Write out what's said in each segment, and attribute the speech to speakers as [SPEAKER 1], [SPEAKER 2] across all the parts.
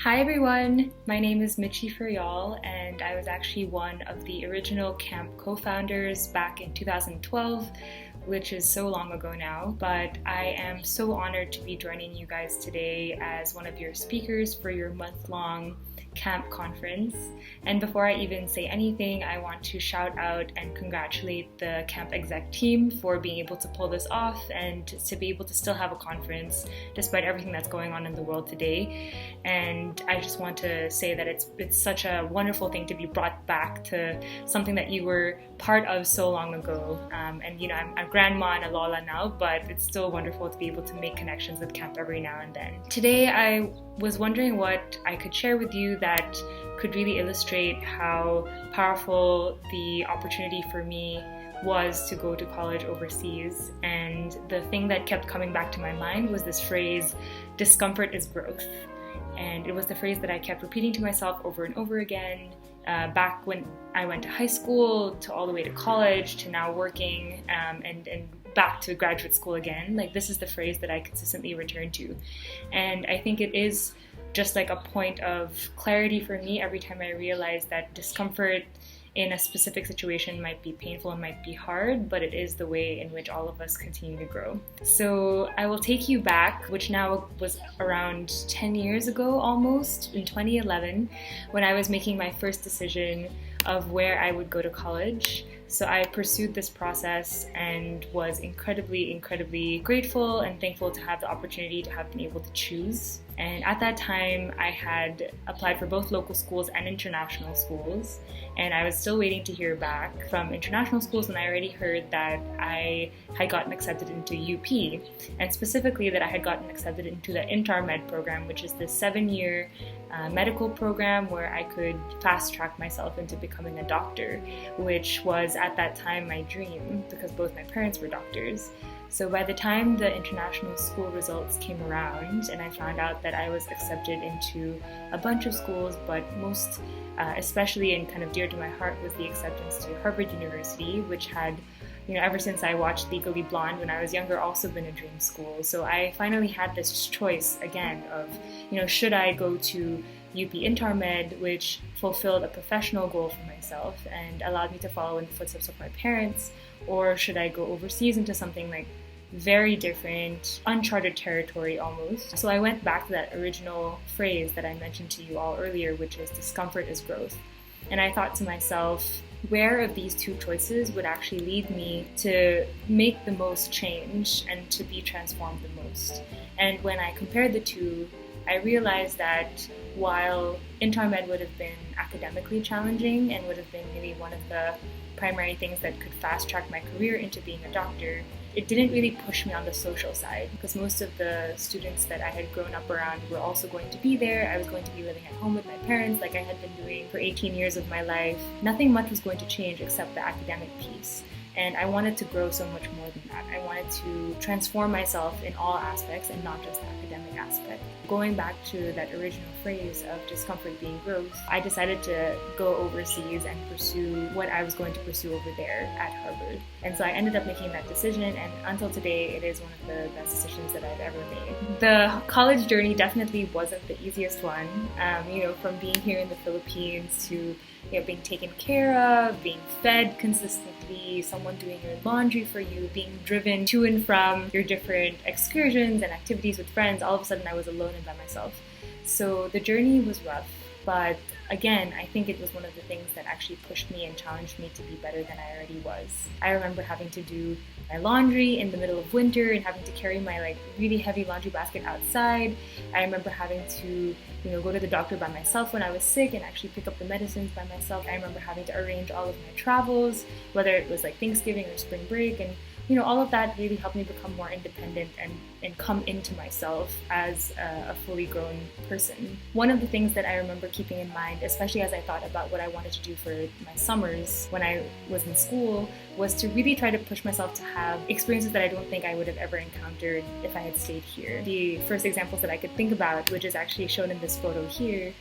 [SPEAKER 1] Hi everyone, my name is Michi Ferreol and I was actually one of the original camp co-founders back in 2012, which is so long ago now, but I am so honored to be joining you guys today as one of your speakers for your month-long camp conference. And before I even say anything, I want to shout out and congratulate the camp exec team for being able to pull this off and to be able to still have a conference despite everything that's going on in the world today. And I just want to say that it's such a wonderful thing to be brought back to something that you were part of so long ago. And you know, I'm a grandma and a Lola now, but it's still wonderful to be able to make connections with camp every now and then. Today I was wondering what I could share with you that could really illustrate how powerful the opportunity for me was to go to college overseas. And the thing that kept coming back to my mind was this phrase, discomfort is growth. And it was the phrase that I kept repeating to myself over and over again, back when I went to high school, to all the way to college, to now working, and back to graduate school again. Like, this is the phrase that I consistently return to. And I think it is just like a point of clarity for me every time I realize that discomfort in a specific situation might be painful and might be hard, but it is the way in which all of us continue to grow. So I will take you back, which now was around 10 years ago almost, in 2011, when I was making my first decision of where I would go to college. So I pursued this process and was incredibly grateful and thankful to have the opportunity to have been able to choose. And at that time, I had applied for both local schools and international schools, and I was still waiting to hear back from international schools, and I already heard that I had gotten accepted into UP, and specifically that I had gotten accepted into the InterMed program, which is the 7-year medical program where I could fast track myself into becoming a doctor, which was at that time my dream because both my parents were doctors. So by the time the international school results came around and I found out that I was accepted into a bunch of schools, but most especially and kind of dear to my heart was the acceptance to Harvard University, which had, you know, ever since I watched Legally Blonde when I was younger, also been a dream school. So I finally had this choice again of, you know, should I go to UP InterMed, which fulfilled a professional goal for myself and allowed me to follow in the footsteps of my parents, or should I go overseas into something like very different, uncharted territory almost. So I went back to that original phrase that I mentioned to you all earlier, which is discomfort is growth. And I thought to myself, where of these two choices would actually lead me to make the most change and to be transformed the most? And when I compared the two, I realized that while InterMed would have been academically challenging and would have been really one of the primary things that could fast track my career into being a doctor, it didn't really push me on the social side because most of the students that I had grown up around were also going to be there. I was going to be living at home with my parents like I had been doing for 18 years of my life. Nothing much was going to change except the academic piece. And I wanted to grow so much more than that. I wanted to transform myself in all aspects and not just the academic aspect. Going back to that original phrase of discomfort being growth, I decided to go overseas and pursue what I was going to pursue over there at Harvard. And so I ended up making that decision, and until today, it is one of the best decisions that I've ever made. The college journey definitely wasn't the easiest one. From being here in the Philippines to being taken care of, being fed consistently, someone doing your laundry for you, being driven to and from your different excursions and activities with friends. All of a sudden I was alone and by myself. So the journey was rough, but again, I think it was one of the things that actually pushed me and challenged me to be better than I already was. I remember having to do my laundry in the middle of winter and having to carry my really heavy laundry basket outside. I remember having to go to the doctor by myself when I was sick and actually pick up the medicines by myself. I remember having to arrange all of my travels, whether it was like Thanksgiving or spring break, and all of that really helped me become more independent and come into myself as a fully grown person. One of the things that I remember keeping in mind, especially as I thought about what I wanted to do for my summers when I was in school, was to really try to push myself to have experiences that I don't think I would have ever encountered if I had stayed here. The first examples that I could think about, which is actually shown in this photo here,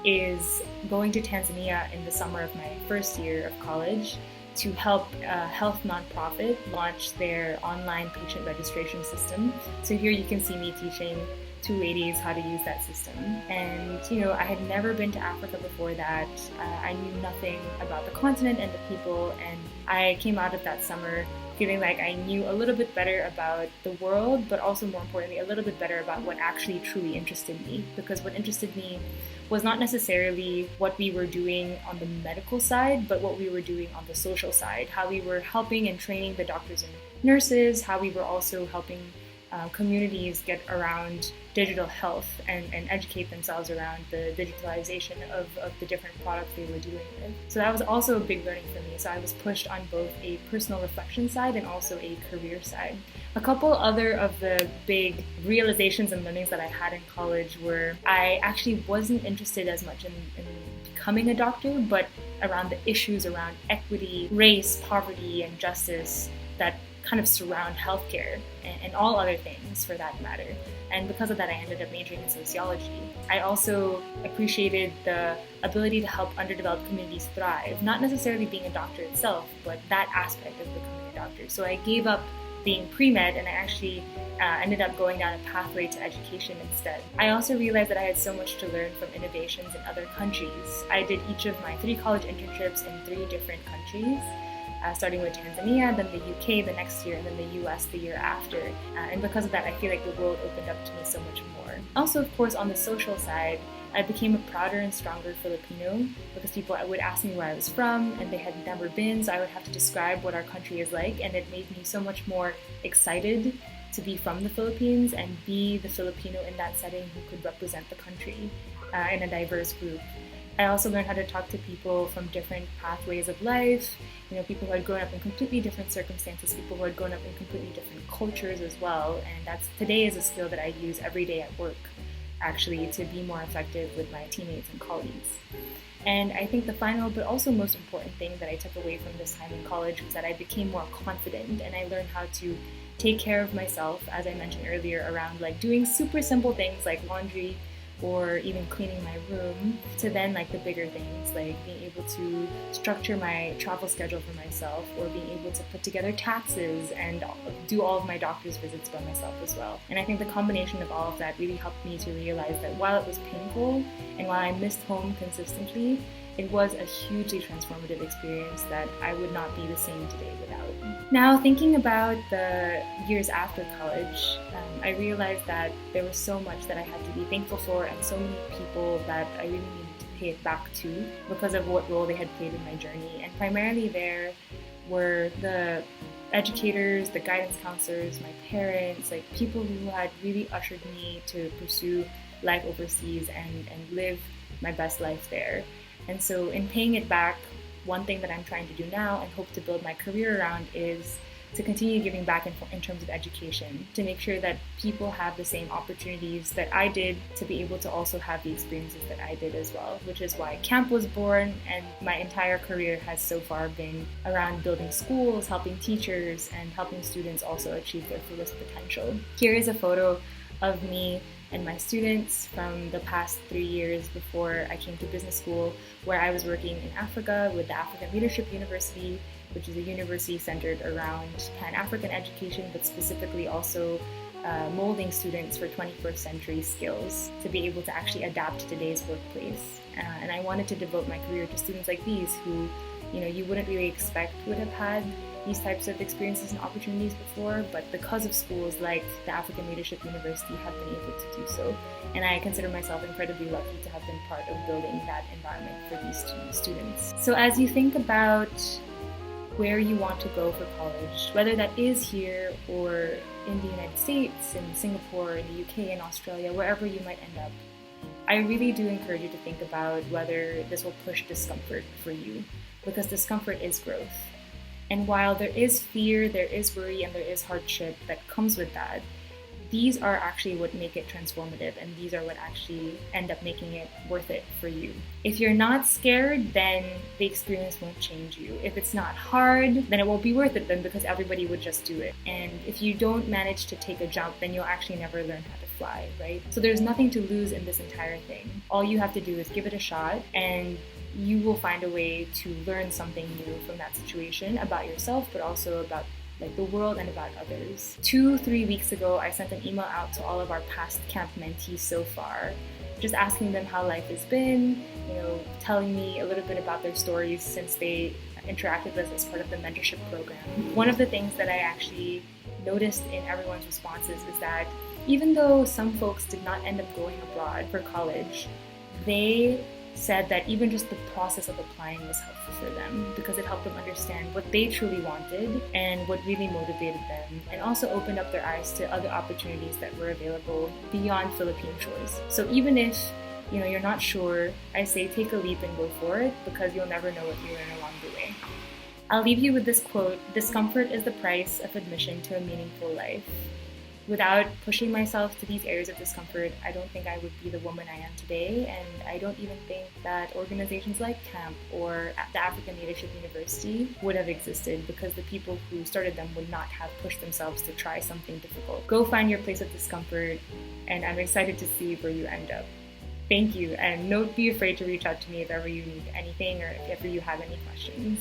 [SPEAKER 1] is going to Tanzania in the summer of my first year of college to help a health nonprofit launch their online patient registration system. So here you can see me teaching two ladies how to use that system. And I had never been to Africa before that. I knew nothing about the continent and the people, and I came out of that summer feeling like I knew a little bit better about the world, but also more importantly, a little bit better about what actually truly interested me. Because what interested me was not necessarily what we were doing on the medical side, but what we were doing on the social side, how we were helping and training the doctors and nurses, how we were also helping communities get around digital health and educate themselves around the digitalization of the different products they were dealing with. So that was also a big learning for me. So I was pushed on both a personal reflection side and also a career side. A couple other of the big realizations and learnings that I had in college were I actually wasn't interested as much in becoming a doctor, but around the issues around equity, race, poverty, and justice that kind of surround healthcare and all other things for that matter. And because of that, I ended up majoring in sociology. I also appreciated the ability to help underdeveloped communities thrive, not necessarily being a doctor itself, but that aspect of becoming a doctor. So I gave up being pre-med and I actually ended up going down a pathway to education instead. I also realized that I had so much to learn from innovations in other countries. I did each of my 3 college internships in 3 different countries. Starting with Tanzania, then the UK the next year, and then the US the year after. And because of that, I feel like the world opened up to me so much more. Also, of course, on the social side, I became a prouder and stronger Filipino because people would ask me where I was from and they had never been, so I would have to describe what our country is like, and it made me so much more excited to be from the Philippines and be the Filipino in that setting who could represent the country in a diverse group. I also learned how to talk to people from different pathways of life, people who had grown up in completely different circumstances, people who had grown up in completely different cultures as well. And that's today is a skill that I use every day at work, actually, to be more effective with my teammates and colleagues. And I think the final but also most important thing that I took away from this time in college was that I became more confident and I learned how to take care of myself, as I mentioned earlier, around doing super simple things like laundry, or even cleaning my room, to then the bigger things like being able to structure my travel schedule for myself, or being able to put together taxes and do all of my doctor's visits by myself as well. And I think the combination of all of that really helped me to realize that while it was painful and while I missed home consistently, it was a hugely transformative experience that I would not be the same today without. Now, thinking about the years after college, I realized that there was so much that I had to be thankful for and so many people that I really needed to pay it back to because of what role they had played in my journey. And primarily there were the educators, the guidance counselors, my parents, people who had really ushered me to pursue life overseas and live my best life there. And so in paying it back, one thing that I'm trying to do now and hope to build my career around is to continue giving back in terms of education, to make sure that people have the same opportunities that I did to be able to also have the experiences that I did as well, which is why CAMP was born, and my entire career has so far been around building schools, helping teachers, and helping students also achieve their fullest potential. Here is a photo of me and my students from the past 3 years before I came to business school, where I was working in Africa with the African Leadership University, which is a university centered around Pan-African education, but specifically also molding students for 21st century skills to be able to actually adapt to today's workplace. And I wanted to devote my career to students like these who, you wouldn't really expect would have had these types of experiences and opportunities before, but because of schools like the African Leadership University have been able to do so. And I consider myself incredibly lucky to have been part of building that environment for these students. So as you think about where you want to go for college, whether that is here or in the United States, in Singapore, in the UK, in Australia, wherever you might end up, I really do encourage you to think about whether this will push discomfort for you, because discomfort is growth. And while there is fear, there is worry, and there is hardship that comes with that, these are actually what make it transformative, and these are what actually end up making it worth it for you. If you're not scared, then the experience won't change you. If it's not hard, then it won't be worth it then, because everybody would just do it. And if you don't manage to take a jump, then you'll actually never learn how to fly, right? So there's nothing to lose in this entire thing. All you have to do is give it a shot and you will find a way to learn something new from that situation about yourself, but also about like the world and about others. 2-3 weeks ago, I sent an email out to all of our past camp mentees so far, just asking them how life has been, telling me a little bit about their stories since they interacted with us as part of the mentorship program. One of the things that I actually noticed in everyone's responses is that even though some folks did not end up going abroad for college, they said that even just the process of applying was helpful for them because it helped them understand what they truly wanted and what really motivated them, and also opened up their eyes to other opportunities that were available beyond Philippine shores. So even if you're not sure, I say take a leap and go for it, because you'll never know what you learn along the way. I'll leave you with this quote: "Discomfort is the price of admission to a meaningful life." Without pushing myself to these areas of discomfort, I don't think I would be the woman I am today, and I don't even think that organizations like CAMP or the African Leadership University would have existed, because the people who started them would not have pushed themselves to try something difficult. Go find your place of discomfort, and I'm excited to see where you end up. Thank you, and don't be afraid to reach out to me if ever you need anything or if ever you have any questions.